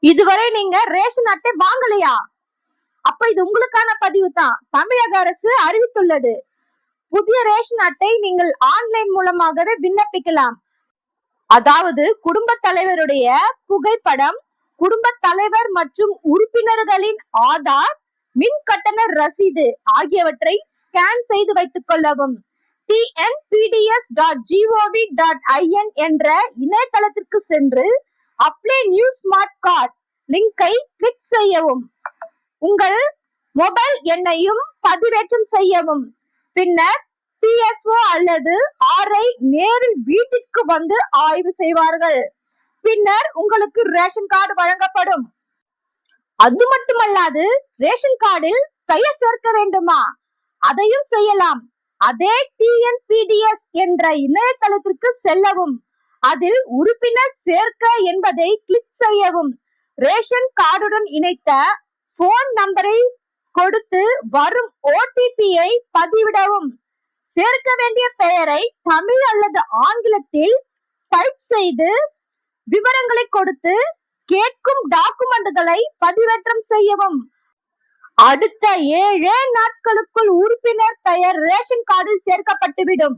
இதுவரை நீங்க ரேஷன் அட்டை வாங்கலையா? அப்ப இது உங்களுக்கான பதிவு தான். தமிழக அரசு அறிவித்துள்ளது. புதிய ரேஷன் அட்டை நீங்கள் ஆன்லைன் மூலமாகவே விண்ணப்பிக்கலாம். அதாவது குடும்ப தலைவருடைய புகைப்படம், குடும்ப தலைவர் மற்றும் உறுப்பினர்களின் ஆதார், மின் கட்டண ரசீது ஆகியவற்றை ஸ்கேன் செய்து வைத்துக் கொள்ளவும். tnpds.gov.in என்ற இணையதளத்திற்கு சென்று அப்ளை நியூ ஸ்மார்ட் கார்டு லிங்கை கிளிக் செய்யவும். உங்கள் மொபைல் எண்ணையும் பதிவேற்றம் செய்யவும். பின்னர் PSO அல்லது RI நேரில் வீட்டிற்கு வந்து ஆய்வு செய்வார்கள். பின்னர் உங்களுக்கு ரேஷன் கார்டு வழங்கப்படும். அது மட்டுமல்லாது ரேஷன் கார்டில் பெயர் சேர்க்க வேண்டுமா? அதையும் செய்யலாம். அதே TNPDS என்ற இணையதளத்திற்கு செல்லவும். அதில் உறுப்பினர் சேர்க்க என்பதை கிளிக் செய்யவும். ரேஷன் கார்டுடன் இணைத்த போன் நம்பரை கொடுத்து வரும் OTP-யை பதிவிடவும். சேர்க்க வேண்டிய பெயரை தமிழ் அல்லது ஆங்கிலத்தில் டைப் செய்து விவரங்களை கொடுத்து கேட்கும் டாக்குமெண்ட்களை பதிவேற்றம் செய்யவும். அடுத்த 7 நாட்களுக்குள் உறுப்பினர் பெயர் ரேஷன் கார்டில் சேர்க்கப்பட்டுவிடும்.